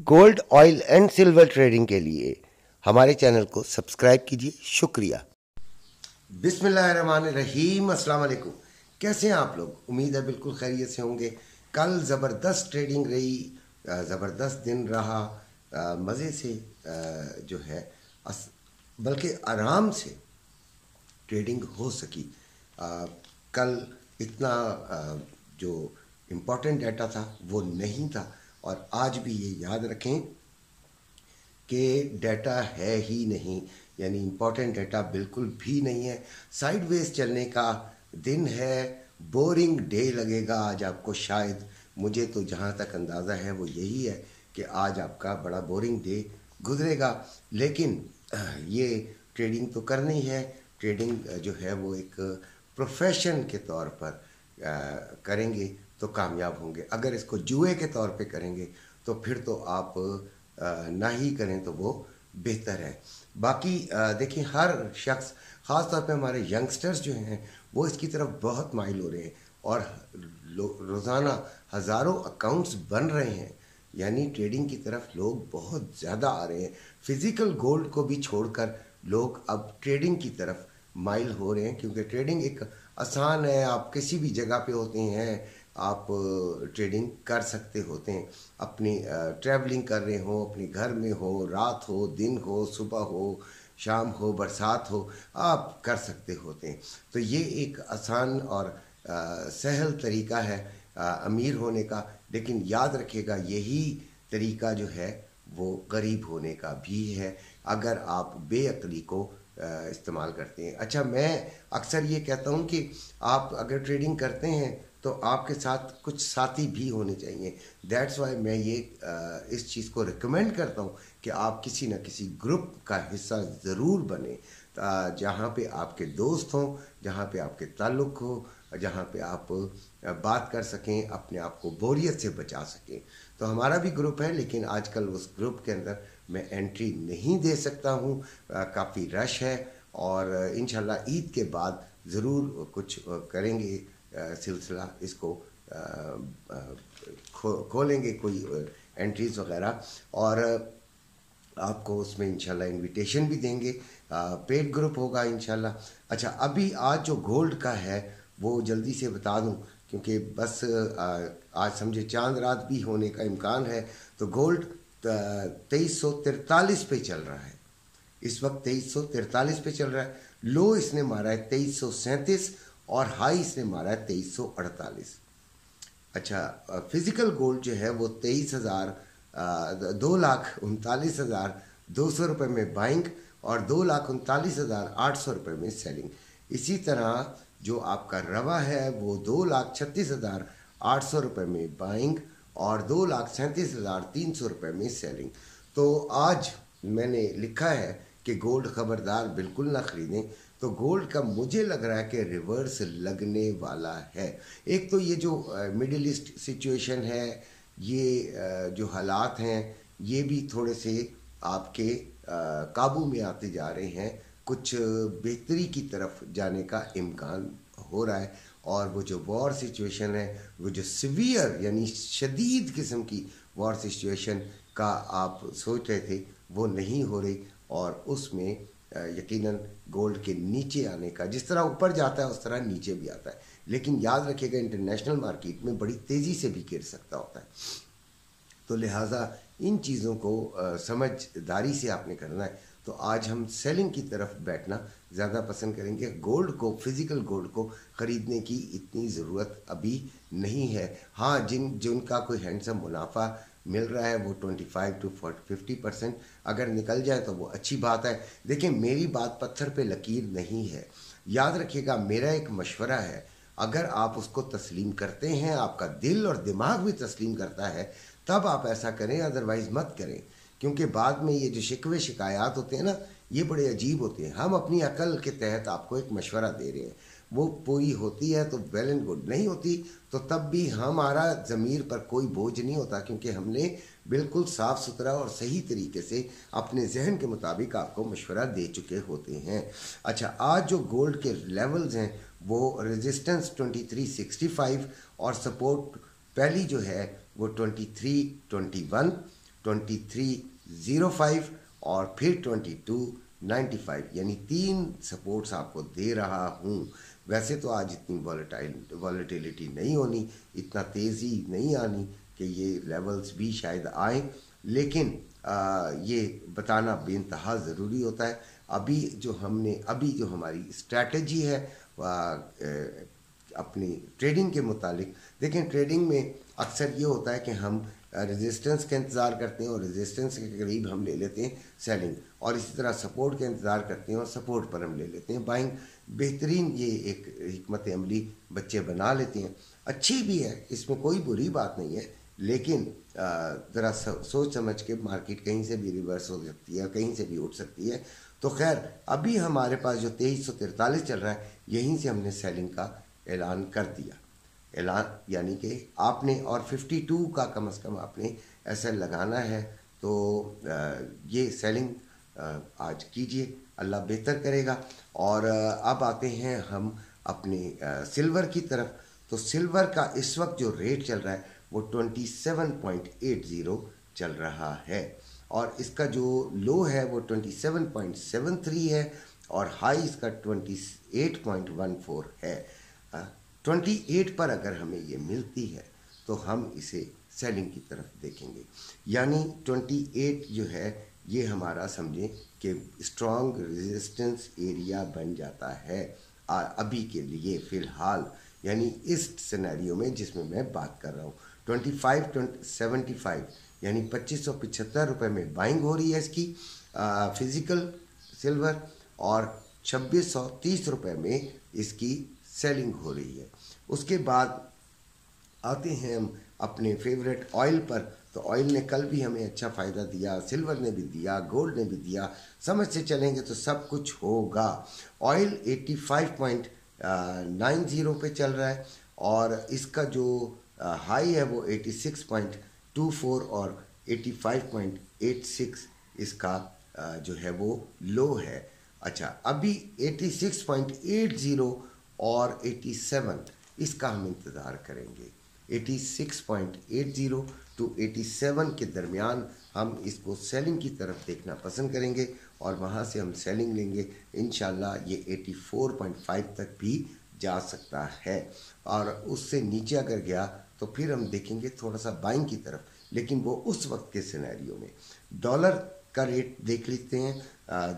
Gold, oil and silver trading के लिए हमारे चैनल को सब्सक्राइब कीजिए। शुक्रिया। बिस्मिल्लाहिर्रहमानिर्रहीम। अस्सलाम वालेकुम। कैसे हैं आप लोग? उम्मीद है बिल्कुल खैरियत से होंगे। कल ज़बरदस्त ट्रेडिंग रही, ज़बरदस्त दिन रहा, मज़े से जो है बल्कि आराम से ट्रेडिंग हो सकी। कल इतना जो इम्पोर्टेंट डाटा था वो नहीं था, और आज भी ये याद रखें कि डाटा है ही नहीं, यानी इम्पोर्टेंट डाटा बिल्कुल भी नहीं है। साइडवेज चलने का दिन है, बोरिंग डे लगेगा आज आपको शायद। मुझे तो जहाँ तक अंदाज़ा है वो यही है कि आज आपका बड़ा बोरिंग डे गुजरेगा, लेकिन ये ट्रेडिंग तो करनी है। ट्रेडिंग जो है वो एक प्रोफेशन के तौर पर करेंगे तो कामयाब होंगे। अगर इसको जुए के तौर पे करेंगे तो फिर तो आप ना ही करें तो वो बेहतर है। बाकी देखिए, हर शख्स, ख़ास तौर पे हमारे यंगस्टर्स जो हैं वो इसकी तरफ बहुत माइल हो रहे हैं, और रोज़ाना हज़ारों अकाउंट्स बन रहे हैं, यानी ट्रेडिंग की तरफ लोग बहुत ज़्यादा आ रहे हैं। फिज़िकल गोल्ड को भी छोड़कर लोग अब ट्रेडिंग की तरफ माइल हो रहे हैं, क्योंकि ट्रेडिंग एक आसान है। आप किसी भी जगह पे होते हैं, आप ट्रेडिंग कर सकते होते हैं। अपनी ट्रैवलिंग कर रहे हो, अपने घर में हो, रात हो, दिन हो, सुबह हो, शाम हो, बरसात हो, आप कर सकते होते हैं। तो ये एक आसान और सहल तरीका है अमीर होने का। लेकिन याद रखिएगा, यही तरीका जो है वो गरीब होने का भी है, अगर आप बेअक्ली को इस्तेमाल करते हैं। अच्छा, मैं अक्सर ये कहता हूँ कि आप अगर ट्रेडिंग करते हैं तो आपके साथ कुछ साथी भी होने चाहिए। दैट्स वाई मैं ये इस चीज़ को रिकमेंड करता हूँ कि आप किसी न किसी ग्रुप का हिस्सा ज़रूर बने, जहाँ पे आपके दोस्त हों, जहाँ पे आपके ताल्लुक़ हो, जहाँ पे आप बात कर सकें, अपने आप को बोरियत से बचा सकें। तो हमारा भी ग्रुप है, लेकिन आजकल उस ग्रुप के अंदर मैं एंट्री नहीं दे सकता हूँ, काफ़ी रश है। और इंशाल्लाह ईद के बाद ज़रूर कुछ करेंगे, सिलसिला इसको खोलेंगे, कोई एंट्रीज़ वगैरह, और आपको उसमें इंशाल्लाह इनविटेशन भी देंगे। पेड ग्रुप होगा इंशाल्लाह। अच्छा, अभी आज जो गोल्ड का है वो जल्दी से बता दूं, क्योंकि बस आज समझे चांद रात भी होने का इम्कान है। तो गोल्ड 2343 पे चल रहा है इस वक्त, 2343 पे चल रहा है। लो इसने मारा है 2337, और हाई इसने मारा है 2348। अच्छा, फिजिकल गोल्ड जो है वो 2,39,200 रुपये में बाइंग, और 2,39,800 रुपये में सेलिंग। इसी तरह जो आपका रवा है वो 2,36,800 रुपये में बाइंग, और 2,37,300 रुपये में सेलिंग। तो आज मैंने लिखा है कि गोल्ड खबरदार बिल्कुल ना ख़रीदें। तो गोल्ड का मुझे लग रहा है कि रिवर्स लगने वाला है। एक तो ये जो मिडिल ईस्ट सिचुएशन है, ये जो हालात हैं, ये भी थोड़े से आपके काबू में आते जा रहे हैं। कुछ बेहतरी की तरफ जाने का इम्कान हो रहा है, और वो जो वॉर सिचुएशन है, वो जो सीवियर यानी शदीद किस्म की वॉर सिचुएशन का आप सोच रहे थे, वो नहीं हो रही। और उसमें यकीनन गोल्ड के नीचे आने का, जिस तरह ऊपर जाता है उस तरह नीचे भी आता है। लेकिन याद रखिएगा, इंटरनेशनल मार्केट में बड़ी तेज़ी से भी गिर सकता होता है। तो लिहाजा इन चीज़ों को समझदारी से आपने करना है। तो आज हम सेलिंग की तरफ बैठना ज़्यादा पसंद करेंगे। गोल्ड को, फिज़िकल गोल्ड को ख़रीदने की इतनी ज़रूरत अभी नहीं है। हाँ, जिनका कोई हैंडसम मुनाफा मिल रहा है वो 25 to 50% अगर निकल जाए तो वो अच्छी बात है। देखिए, मेरी बात पत्थर पे लकीर नहीं है। याद रखिएगा, मेरा एक मशवरा है, अगर आप उसको तस्लीम करते हैं, आपका दिल और दिमाग भी तस्लीम करता है, तब आप ऐसा करें, अदरवाइज़ मत करें। क्योंकि बाद में ये जो शिकवे शिकायत होते हैं ना, ये बड़े अजीब होते हैं। हम अपनी अकल के तहत आपको एक मशवरा दे रहे हैं, वो पूरी होती है तो वेल एंड गुड, नहीं होती तो तब भी हमारा ज़मीर पर कोई बोझ नहीं होता, क्योंकि हमने बिल्कुल साफ़ सुथरा और सही तरीके से अपने जहन के मुताबिक आपको मशवरा दे चुके होते हैं। अच्छा, आज जो गोल्ड के लेवल्स हैं वो रेजिस्टेंस 2365, और सपोर्ट पहली जो है वो 2321, 2305 और फिर 2295, यानी 3 सपोर्ट्स आपको दे रहा हूँ। वैसे तो आज इतनी वॉलेटिलिटी नहीं होनी, इतना तेज़ी नहीं आनी कि ये लेवल्स भी शायद आए, लेकिन ये बताना बेइंतहा ज़रूरी होता है। अभी जो हमारी स्ट्रैटेजी है अपनी ट्रेडिंग के मुतालिक, देखें ट्रेडिंग में अक्सर ये होता है कि हम रेजिस्टेंस का इंतज़ार करते हैं और रेजिस्टेंस के करीब हम ले लेते हैं सेलिंग, और इसी तरह सपोर्ट का इंतज़ार करते हैं और सपोर्ट पर हम ले लेते हैं बाइंग। बेहतरीन ये एक हिकमत अमली बच्चे बना लेते हैं, अच्छी भी है, इसमें कोई बुरी बात नहीं है, लेकिन ज़रा सोच समझ के मार्केट कहीं से भी रिवर्स हो सकती है, कहीं से भी उठ सकती है। तो खैर अभी हमारे पास जो 2343 चल रहा है, यहीं से हमने सेलिंग का ऐलान कर दिया। ऐलान यानी कि आपने और 52 का कम से कम आपने ऐसा लगाना है। तो ये सेलिंग आज कीजिए, अल्लाह बेहतर करेगा। और अब आते हैं हम अपने सिल्वर की तरफ। तो सिल्वर का इस वक्त जो रेट चल रहा है वो 27.80 चल रहा है, और इसका जो लो है वो 27.73 है और हाई इसका 28.14 है। 28 पर अगर हमें ये मिलती है तो हम इसे सेलिंग की तरफ देखेंगे, यानी 28 जो है ये हमारा समझें कि स्ट्रॉन्ग रेजिस्टेंस एरिया बन जाता है अभी के लिए फ़िलहाल, यानी इस सिनेरियो में जिसमें मैं बात कर रहा हूँ। 2575 यानी 2575 रुपये में बाइंग हो रही है इसकी फिज़िकल सिल्वर, और 2630 रुपये में इसकी सेलिंग हो रही है। उसके बाद आते हैं हम अपने फेवरेट ऑयल पर। तो ऑयल ने कल भी हमें अच्छा फ़ायदा दिया, सिल्वर ने भी दिया, गोल्ड ने भी दिया, समझ से चलेंगे तो सब कुछ होगा। ऑयल 85.90 पे चल रहा है और इसका जो हाई है वो 86.24 और 85.86 इसका जो है वो लो है। अच्छा, अभी 86.80 और 87 इसका हम इंतज़ार करेंगे। 86.80 टू 87 के दरमियान हम इसको सेलिंग की तरफ देखना पसंद करेंगे और वहाँ से हम सेलिंग लेंगे। इंशाल्लाह ये 84.5 तक भी जा सकता है, और उससे नीचे अगर गया तो फिर हम देखेंगे थोड़ा सा बाइंग की तरफ, लेकिन वो उस वक्त के सिनेरियो में। डॉलर का रेट देख लेते हैं,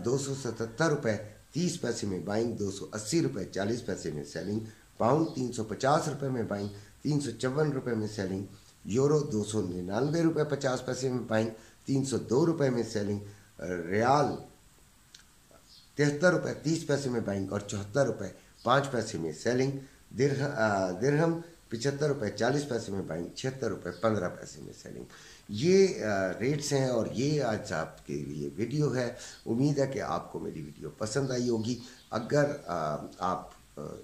277 रुपये 30 पैसे में बाइंग, 280 रुपये 40 पैसे में सेलिंग। पाउंड 350 रुपये में बाइंग, 354 रुपये में सेलिंग। यूरो 299 रुपये 50 पैसे में बाइंग, 302 रुपये में सेलिंग। रियाल 73 रुपये 30 पैसे में बाइंग और 74 रुपये 5 पैसे में सेलिंग। दिरहम 75 रुपये 40 पैसे में बाइंग, 76 रुपये 15 पैसे में सेलिंग। ये रेट्स हैं और ये आज आपके लिए वीडियो है। उम्मीद है कि आपको मेरी वीडियो पसंद आई होगी। अगर आप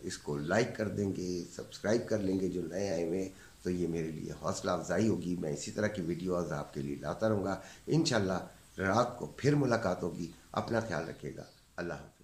इसको लाइक कर देंगे, सब्सक्राइब कर लेंगे जो नए आए हुए हैं, तो ये मेरे लिए हौसला अफजाई होगी। मैं इसी तरह की वीडियोज़ आपके लिए लाता रहूँगा। इंशाल्लाह रात को फिर मुलाकात होगी। अपना ख्याल रखिएगा। अल्लाह हाफ़िज़।